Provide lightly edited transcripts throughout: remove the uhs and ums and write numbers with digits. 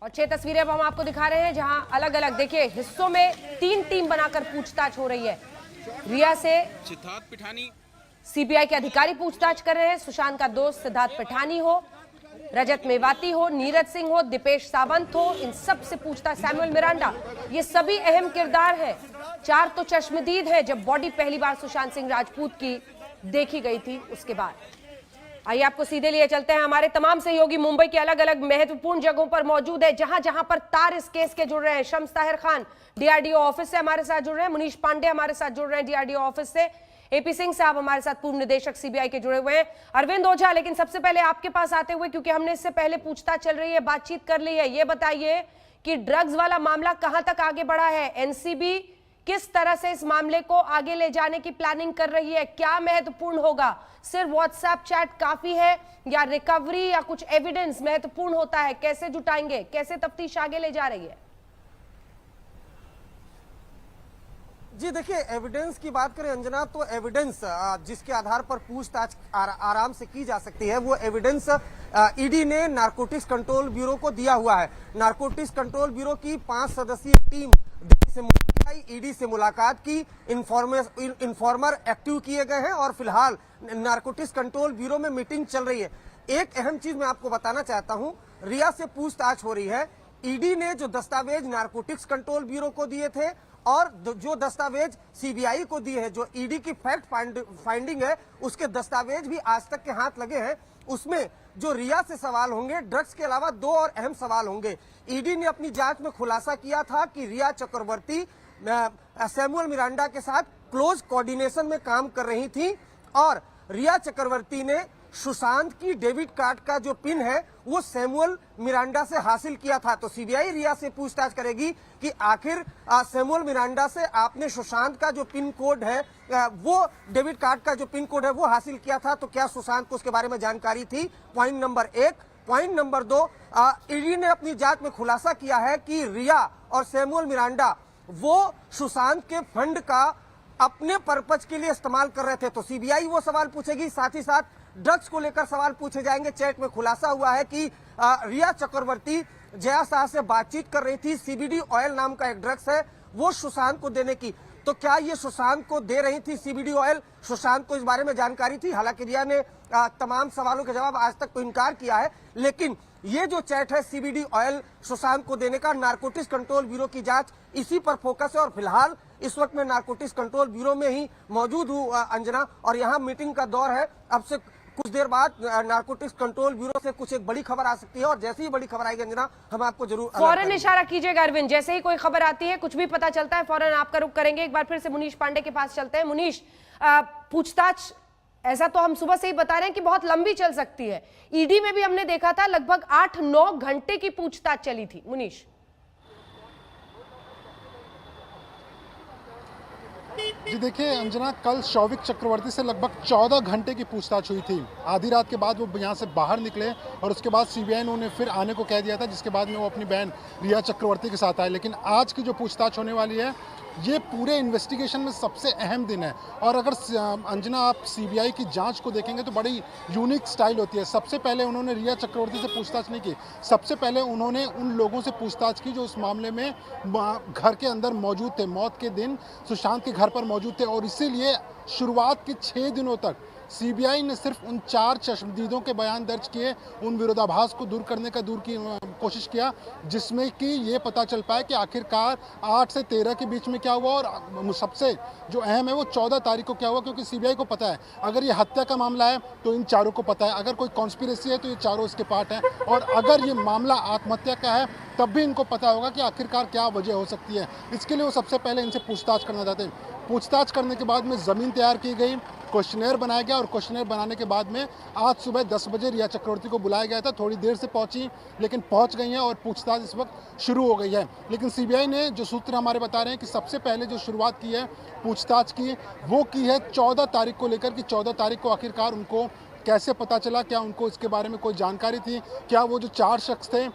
और 6 तस्वीरें अब हम आपको दिखा रहे हैं जहां अलग अलग देखिए हिस्सों में 3 टीम बनाकर पूछताछ हो रही है। रिया से सिद्धार्थ पिठानी, सीबीआई के अधिकारी पूछताछ कर रहे हैं। सुशांत का दोस्त सिद्धार्थ पिठानी हो, रजत मेवाती हो, नीरज सिंह हो, दीपेश सावंत हो, इन सब से पूछताछ। सैमुअल मिरांडा, ये सभी अहम किरदार है। 4 तो चश्मदीद है जब बॉडी पहली बार सुशांत सिंह राजपूत की देखी गई थी उसके बाद। आइए आपको सीधे लिए चलते हैं। हमारे तमाम सहयोगी मुंबई के अलग अलग महत्वपूर्ण जगहों पर मौजूद है जहां जहां पर तार इस केस के जुड़ रहे हैं। शम्स ताहिर खान डीआरडीओ ऑफिस से हमारे साथ जुड़ रहे हैं, मुनीश पांडे हमारे साथ जुड़ रहे हैं डीआरडीओ ऑफिस से, एपी सिंह साहब हमारे साथ पूर्व निदेशक सीबीआई के जुड़े हुए हैं, अरविंद ओझा। लेकिन सबसे पहले आपके पास आते हुए, क्योंकि हमने इससे पहले पूछताछ चल रही है, बातचीत कर ली है, ये बताइए कि ड्रग्स वाला मामला कहां तक आगे बढ़ा है? एनसीबी किस तरह से इस मामले को आगे ले जाने की प्लानिंग कर रही है? क्या महत्वपूर्ण होगा? सिर्फ व्हाट्सएप चैट काफी है या रिकवरी या कुछ एविडेंस महत्वपूर्ण होता है? कैसे जुटाएंगे, कैसे तफ्तीश आगे ले जा रही है? जी देखिए, एविडेंस की बात करें अंजना, तो एविडेंस जिसके आधार पर पूछताछ आराम से की जा सकती है, वो एविडेंस ईडी ने नारकोटिक्स कंट्रोल ब्यूरो को दिया हुआ है। नारकोटिक्स कंट्रोल ब्यूरो की 5 सदस्यीय टीम से ईडी से मुलाकात की, इन्फॉर्मर एक्टिव किए गए हैं और फिलहाल नारकोटिक्स कंट्रोल ब्यूरो में मीटिंग चल रही है। एक अहम चीज मैं आपको बताना चाहता हूं, रिया से पूछताछ हो रही है। ईडी ने जो दस्तावेज नारकोटिक्स कंट्रोल ब्यूरो को दिए थे और जो दस्तावेज सीबीआई को दिए हैं, जो ईडी की फैक्ट फाइंडिंग है, उसके दस्तावेज भी आज तक के हाथ लगे हैं। उसमें जो रिया से सवाल होंगे, ड्रग्स के अलावा 2 और अहम सवाल होंगे। ईडी ने अपनी जांच में खुलासा किया था कि रिया चक्रवर्ती सैमुअल मिरांडा के साथ क्लोज कोऑर्डिनेशन में काम कर रही थी और रिया चक्रवर्ती ने सुशांत की डेबिट कार्ड का जो पिन है वो सैमुअल मिरांडा से हासिल किया था। तो सीबीआई रिया से पूछताछ करेगी कि आखिर सैमुअल मिरांडा से आपने सुशांत का जो पिन कोड है, वो डेबिट कार्ड का जो पिन कोड है वो हासिल किया था, तो क्या सुशांत को उसके बारे में जानकारी थी? Point number 1। Point number 2, ED ने अपनी जांच में खुलासा किया है कि रिया और सैमुअल मिरांडा वो सुशांत के फंड का अपने पर्पज के लिए इस्तेमाल कर रहे थे। तो सीबीआई वो सवाल पूछेगी, साथ ही साथ ड्रग्स को लेकर सवाल पूछे जाएंगे। चैट में खुलासा हुआ है कि रिया चक्रवर्ती जया शाह से बातचीत कर रही थी। सीबीडी ऑयल नाम का एक ड्रग्स है वो सुशांत को देने की, तो क्या ये सुशांत को दे रही थी सीबीडी ऑयल? सुशांत को इस बारे में जानकारी थी? हालांकि रिया ने तमाम सवालों के जवाब आज तक तो इनकार किया है, लेकिन ये जो चैट है सीबीडी ऑयल सुशांत को देने का, नारकोटिक्स कंट्रोल ब्यूरो की जांच इसी पर फोकस है। और फिलहाल इस वक्त मैं नारकोटिक्स कंट्रोल ब्यूरो में ही मौजूद हूँ अंजना, और यहाँ मीटिंग का दौर है। अब से कुछ देर बाद नारकोटिक्स कंट्रोल ब्यूरो से कुछ एक बड़ी खबर आ सकती है और जैसे ही बड़ी खबर आएगी अंजना, हम आपको जरूर फौरन इशारा कीजिएगा अरविंद। जैसे ही कोई खबर आती है, कुछ भी पता चलता है, फौरन आपका रुख करेंगे। एक बार फिर से मुनीश पांडे के पास चलते हैं। मुनीश, पूछताछ ऐसा तो हम सुबह से ही बता रहे हैं कि बहुत लंबी चल सकती है। ईडी में भी हमने देखा था लगभग 8-9 घंटे की पूछताछ चली थी। मुनीश जी देखिए अंजना, कल शौविक चक्रवर्ती से लगभग 14 घंटे की पूछताछ हुई थी। आधी रात के बाद वो यहाँ से बाहर निकले और उसके बाद सीबीआई ने उन्हें फिर आने को कह दिया था, जिसके बाद में वो अपनी बहन रिया चक्रवर्ती के साथ आए। लेकिन आज की जो पूछताछ होने वाली है, ये पूरे इन्वेस्टिगेशन में सबसे अहम दिन है। और अगर अंजना आप सीबीआई की जांच को देखेंगे तो बड़ी यूनिक स्टाइल होती है। सबसे पहले उन्होंने रिया चक्रवर्ती से पूछताछ नहीं की, सबसे पहले उन्होंने उन लोगों से पूछताछ की जो उस मामले में घर के अंदर मौजूद थे, मौत के दिन सुशांत के घर पर मौजूद थे। और इसीलिए शुरुआत के 6 दिनों तक सीबीआई ने सिर्फ उन 4 चश्मदीदों के बयान दर्ज किए, उन विरोधाभास को दूर करने का कोशिश किया, जिसमें कि ये पता चल पाया कि आखिरकार 8 से 13 के बीच में क्या हुआ और सबसे जो अहम है वो 14 तारीख को क्या हुआ। क्योंकि सीबीआई को पता है अगर ये हत्या का मामला है तो इन चारों को पता है, अगर कोई कॉन्स्पिरेसी है तो ये चारों इसके पार्ट हैं, और अगर ये मामला आत्महत्या का है तब भी इनको पता होगा कि आखिरकार क्या वजह हो सकती है। इसके लिए वो सबसे पहले इनसे पूछताछ करना चाहते हैं। पूछताछ करने के बाद में ज़मीन तैयार की गई, क्वेश्चनेयर बनाया गया और क्वेश्चनेयर बनाने के बाद में आज सुबह 10 बजे रिया चक्रवर्ती को बुलाया गया था। थोड़ी देर से पहुंची, लेकिन पहुंच गई हैं और पूछताछ इस वक्त शुरू हो गई है। लेकिन सीबीआई ने जो सूत्र हमारे बता रहे हैं कि सबसे पहले जो शुरुआत की है पूछताछ की, वो की है 14 तारीख को लेकर कि 14 तारीख को आखिरकार उनको कैसे पता चला, क्या उनको इसके बारे में कोई जानकारी थी, क्या वो जो 4 शख्स थे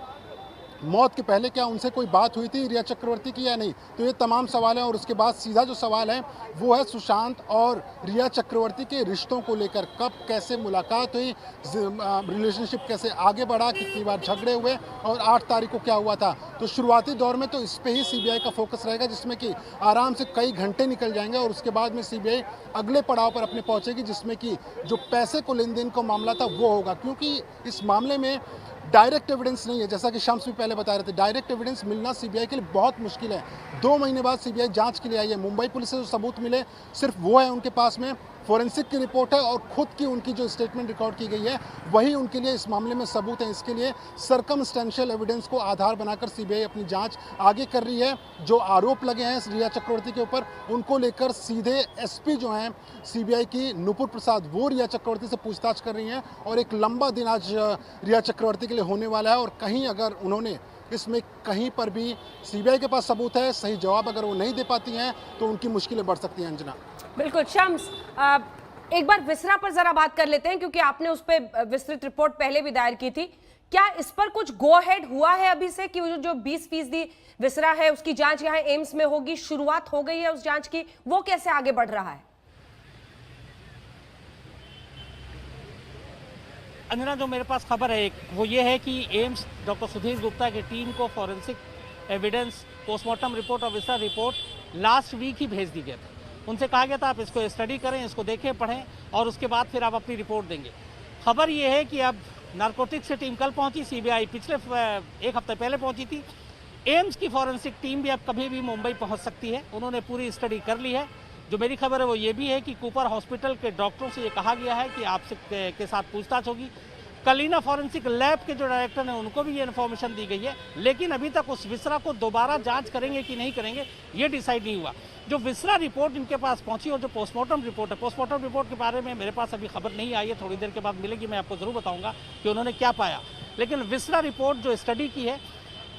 मौत के पहले क्या उनसे कोई बात हुई थी रिया चक्रवर्ती की या नहीं, तो ये तमाम सवाल हैं। और उसके बाद सीधा जो सवाल है वो है सुशांत और रिया चक्रवर्ती के रिश्तों को लेकर, कब कैसे मुलाकात हुई, रिलेशनशिप कैसे आगे बढ़ा, कितनी बार झगड़े हुए और 8 तारीख को क्या हुआ था। तो शुरुआती दौर में तो इस पे ही सीबीआई का फोकस रहेगा, जिसमें कि आराम से कई घंटे निकल जाएंगे और उसके बाद में सीबीआई अगले पड़ाव पर अपने पहुंचेगी, जिसमें कि जो पैसे को लेन देन का मामला था वो होगा। क्योंकि इस मामले में डायरेक्ट एविडेंस नहीं है, जैसा कि शम्स भी पहले बता रहे थे, डायरेक्ट एविडेंस मिलना सीबीआई के लिए बहुत मुश्किल है। 2 महीने बाद सीबीआई जांच के लिए आई है। मुंबई पुलिस से जो सबूत मिले सिर्फ वो है उनके पास में, फोरेंसिक की रिपोर्ट है और खुद की उनकी जो स्टेटमेंट रिकॉर्ड की गई है वही उनके लिए इस मामले में सबूत है। इसके लिए सर्कमस्टेंशियल एविडेंस को आधार बनाकर सीबीआई अपनी जांच आगे कर रही है। जो आरोप लगे हैं रिया चक्रवर्ती के ऊपर, उनको लेकर सीधे एसपी जो हैं सीबीआई की नुपुर प्रसाद, वो रिया चक्रवर्ती से पूछताछ कर रही हैं। और एक लंबा दिन आज रिया चक्रवर्ती के लिए होने वाला है। और कहीं अगर उन्होंने इसमें कहीं पर भी सीबीआई के पास सबूत है, सही जवाब अगर वो नहीं दे पाती हैं तो उनकी मुश्किलें बढ़ सकती हैं। अंजना, बिल्कुल। शम्स, एक बार विसरा पर जरा बात कर लेते हैं, क्योंकि आपने उस पर विस्तृत रिपोर्ट पहले भी दायर की थी। क्या इस पर कुछ गो हेड हुआ है अभी से कि जो 20% विसरा है उसकी जांच यहाँ एम्स में होगी, शुरुआत हो गई है उस जांच की, वो कैसे आगे बढ़ रहा है? अंजना, जो मेरे पास खबर है एक, वो ये है कि एम्स डॉक्टर सुधीर गुप्ता की टीम को फॉरेंसिक एविडेंस, पोस्टमार्टम रिपोर्ट और विसरा रिपोर्ट लास्ट वीक ही भेज दी गई थी। उनसे कहा गया था आप इसको स्टडी करें, इसको देखें, पढ़ें और उसके बाद फिर आप अपनी रिपोर्ट देंगे। खबर ये है कि अब नारकोटिक्स से टीम कल पहुंची, सीबीआई पिछले 1 हफ्ते पहले पहुंची थी। एम्स की फॉरेंसिक टीम भी अब कभी भी मुंबई पहुंच सकती है, उन्होंने पूरी स्टडी कर ली है। जो मेरी खबर है वो ये भी है कि कूपर हॉस्पिटल के डॉक्टरों से ये कहा गया है कि आपसे के साथ पूछताछ होगी। कलीना फॉरेंसिक लैब के जो डायरेक्टर हैं उनको भी ये इन्फॉर्मेशन दी गई है, लेकिन अभी तक उस विसरा को दोबारा जांच करेंगे कि नहीं करेंगे ये डिसाइड नहीं हुआ। जो विसरा रिपोर्ट इनके पास पहुंची और जो पोस्टमार्टम रिपोर्ट है, पोस्टमार्टम रिपोर्ट के बारे में मेरे पास अभी खबर नहीं आई है, थोड़ी देर के बाद मिलेगी, मैं आपको जरूर बताऊंगा कि उन्होंने क्या पाया। लेकिन विसरा रिपोर्ट जो स्टडी की है,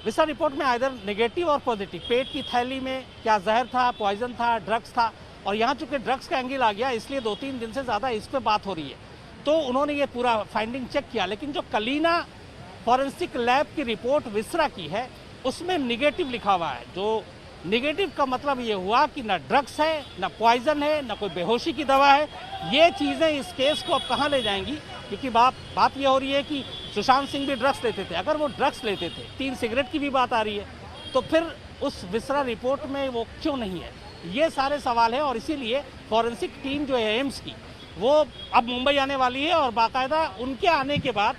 विसरा रिपोर्ट में आइदर नेगेटिव और पॉजिटिव, पेट की थैली में क्या जहर था, पॉइजन था, ड्रग्स था, और यहाँ चूंकि ड्रग्स का एंगल आ गया इसलिए 2-3 दिन से ज़्यादा इस पर बात हो रही है। तो उन्होंने ये पूरा फाइंडिंग चेक किया, लेकिन जो कलीना फॉरेंसिक लैब की रिपोर्ट विसरा की है उसमें निगेटिव लिखा हुआ है। जो निगेटिव का मतलब ये हुआ कि ना ड्रग्स है, ना पॉइजन है, ना कोई बेहोशी की दवा है। ये चीज़ें इस केस को अब कहाँ ले जाएंगी, क्योंकि बात ये हो रही है कि सुशांत सिंह भी ड्रग्स लेते थे। अगर वो ड्रग्स लेते थे, 3 सिगरेट की भी बात आ रही है, तो फिर उस विसरा रिपोर्ट में वो क्यों नहीं है, ये सारे सवाल हैं। और इसीलिए फॉरेंसिक टीम जो है एम्स की, वो अब मुंबई आने वाली है और बाकायदा उनके आने के बाद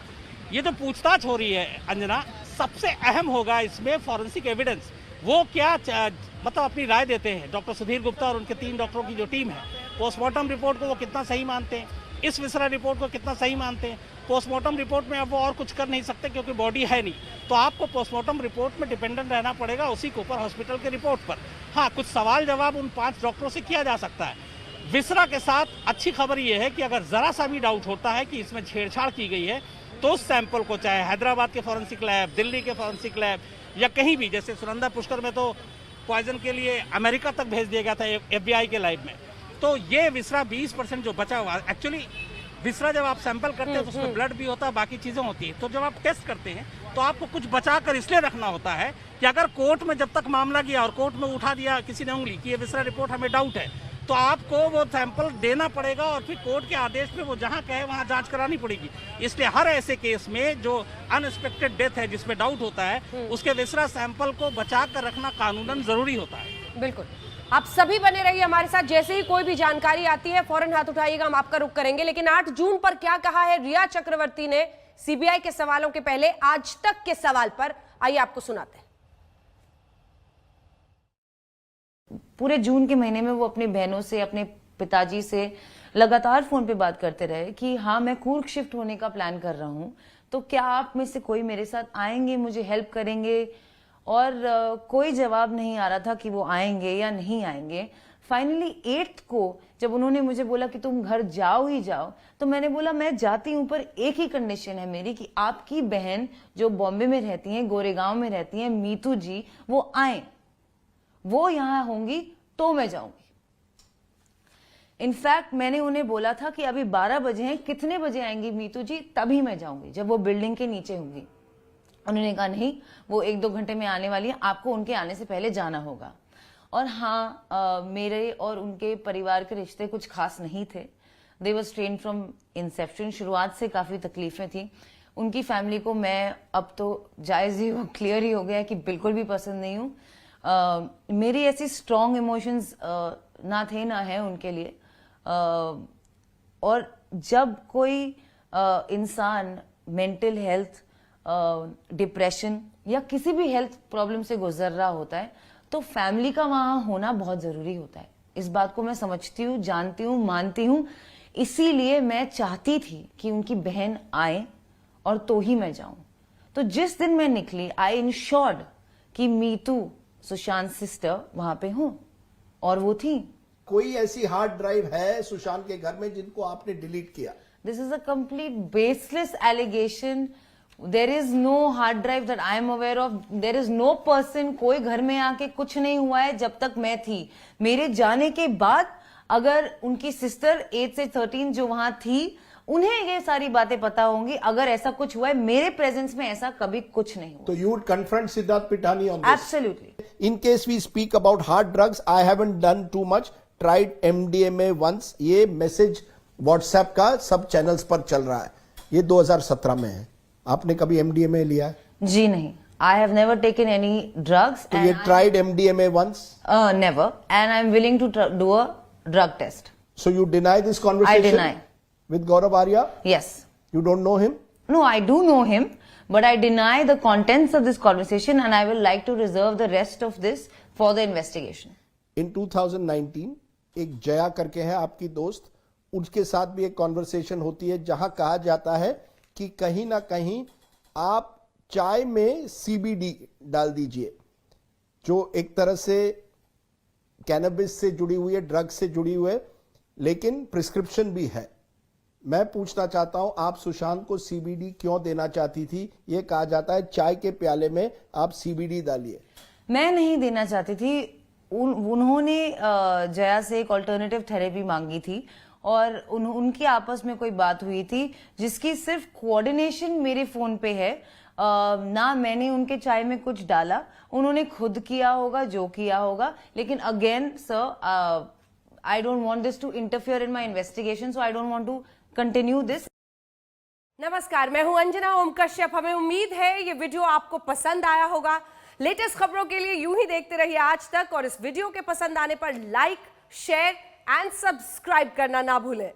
ये जो पूछताछ हो रही है अंजना, सबसे अहम होगा इसमें फॉरेंसिक एविडेंस। वो क्या मतलब अपनी राय देते हैं डॉक्टर सुधीर गुप्ता और उनके 3 डॉक्टरों की जो टीम है। पोस्टमार्टम रिपोर्ट को वो कितना सही मानते हैं, इस विसरा रिपोर्ट को कितना सही मानते हैं। पोस्टमार्टम रिपोर्ट में अब वो और कुछ कर नहीं सकते क्योंकि बॉडी है नहीं, तो आपको पोस्टमार्टम रिपोर्ट में डिपेंडेंट रहना पड़ेगा उसी कूपर हॉस्पिटल के रिपोर्ट पर। हाँ, कुछ सवाल जवाब उन 5 डॉक्टरों से किया जा सकता है। विसरा के साथ अच्छी खबर यह है कि अगर जरा सा भी डाउट होता है कि इसमें छेड़छाड़ की गई है, तो उस सैंपल को चाहे हैदराबाद के फॉरेंसिक लैब, दिल्ली के फॉरेंसिक लैब या कहीं भी, जैसे सुनंदा पुष्कर में तो पॉइजन के लिए अमेरिका तक भेज दिया गया था FBI के लैब में। तो ये विसरा 20% जो बचा हुआ, एक्चुअली विसरा जब आप सैंपल करते हैं तो उसमें ब्लड भी होता है, बाकी चीजें होती है। तो जब आप टेस्ट करते हैं तो आपको कुछ बचा कर इसलिए रखना होता है कि अगर कोर्ट में जब तक मामला गया और कोर्ट में उठा दिया किसी ने उंगली कि ये विसरा रिपोर्ट हमें डाउट है, तो आपको वो सैंपल देना पड़ेगा और फिर कोर्ट के आदेश पे वो जहां कहे वहां जांच करानी पड़ेगी। इसलिए हर ऐसे केस में जो अनएक्सपेक्टेड डेथ है जिसमें डाउट होता है, उसके विसरा सैंपल को बचा कर रखना कानूनन जरूरी होता है। बिल्कुल, आप सभी बने रहिए हमारे साथ, जैसे ही कोई भी जानकारी आती है फौरन हाथ उठाइएगा, हम आपका रुख करेंगे। लेकिन 8 जून पर क्या कहा है रिया चक्रवर्ती ने सीबीआई के सवालों के पहले आज तक के सवाल पर, आइए आपको सुनाते हैं। पूरे जून के महीने में वो अपनी बहनों से, अपने पिताजी से लगातार फोन पे बात करते रहे कि हाँ, मैं कूर्ग शिफ्ट होने का प्लान कर रहा हूँ, तो क्या आप में से कोई मेरे साथ आएंगे, मुझे हेल्प करेंगे। और कोई जवाब नहीं आ रहा था कि वो आएंगे या नहीं आएंगे। फाइनली 8 को जब उन्होंने मुझे बोला कि तुम घर जाओ ही जाओ, तो मैंने बोला मैं जाती हूँ, पर एक ही कंडीशन है मेरी कि आपकी बहन जो बॉम्बे में रहती हैं, गोरेगांव में रहती हैं, मीतू जी, वो आए, वो यहां होंगी तो मैं जाऊंगी। इनफैक्ट मैंने उन्हें बोला था कि अभी 12 बजे हैं, कितने बजे आएंगी मीतू जी, तभी मैं जाऊंगी, जब वो बिल्डिंग के नीचे होंगी। उन्होंने कहा नहीं, वो 1-2 घंटे में आने वाली है, आपको उनके आने से पहले जाना होगा। और हाँ, मेरे और उनके परिवार के रिश्ते कुछ खास नहीं थे। दे वर स्ट्रेन्ड फ्रॉम इंसेप्शन। शुरुआत से काफ़ी तकलीफें थी। उनकी फैमिली को मैं अब तो जायज़ ही क्लियर ही हो गया कि बिल्कुल भी पसंद नहीं हूँ। मेरी ऐसी स्ट्रॉन्ग इमोशंस ना थे ना है उनके लिए। और जब कोई इंसान मेंटल हेल्थ, डिप्रेशन या किसी भी हेल्थ प्रॉब्लम से गुजर रहा होता है तो फैमिली का वहां होना बहुत जरूरी होता है। इस बात को मैं समझती हूँ, जानती हूँ, मानती हूँ। इसीलिए मैं चाहती थी कि उनकी बहन आए और तो ही मैं जाऊं। तो जिस दिन मैं निकली, आई इंश्योर्ड कि मीतू, सुशांत सिस्टर वहां पे हूं, और वो थी। कोई ऐसी हार्ड ड्राइव है सुशांत के घर में जिनको आपने डिलीट किया? This is a complete baseless allegation. There is no hard drive that I am aware of. There is no person, कोई घर में आके कुछ नहीं हुआ है जब तक मैं थी। मेरे जाने के बाद अगर उनकी सिस्टर 8 से 13 जो वहां थी, उन्हें ये सारी बातें पता होंगी। अगर ऐसा कुछ हुआ है, मेरे प्रेजेंस में ऐसा कभी कुछ नहीं हुआ। तो you would confront Siddharth Pithani on this? Absolutely. In case we speak about hard drugs, I haven't done too much. Tried MDMA once. ये मैसेज व्हाट्सएप का सब चैनल्स पर चल रहा है। ये 2017 में है। आपने कभी MDMA लिया है? जी नहीं। I have never taken any drugs. तो ये tried MDMA once? Never. And I'm willing to do a drug test. So you deny this conversation? I deny. With Gaurav Arya? Yes. You don't know him? No, I do know him, but I deny the contents of this conversation, and I will like to reserve the rest of this for the investigation. In 2019, एक जया करके है आपकी दोस्त, उसके साथ भी एक conversation होती है जहां कहा जाता है कि कहीं ना कहीं आप चाय में CBD डाल दीजिए, जो एक तरह से कैनबिस से जुड़ी हुई है, ड्रग से जुड़ी हुई है, लेकिन प्रिस्क्रिप्शन भी है। मैं पूछना चाहता हूं, आप सुशांत को CBD क्यों देना चाहती थी? यह कहा जाता है चाय के प्याले में आप CBD डालिए। मैं नहीं देना चाहती थी। उन्होंने जया से एक ऑल्टरनेटिव थेरेपी मांगी थी और उनकी आपस में कोई बात हुई थी जिसकी सिर्फ कोऑर्डिनेशन मेरे फोन पे है। ना मैंने उनके चाय में कुछ डाला, उन्होंने खुद किया होगा जो किया होगा। लेकिन again sir, I don't want this to interfere in my investigation, so I don't want to continue this. नमस्कार, मैं हूं अंजना ओम कश्यप। हमें उम्मीद है ये वीडियो आपको पसंद आया होगा। लेटेस्ट खबरों के लिए यूं ही देखते रहिए आज तक, और इस वीडियो के पसंद आने पर लाइक, शेयर एंड सब्सक्राइब करना ना भूलें।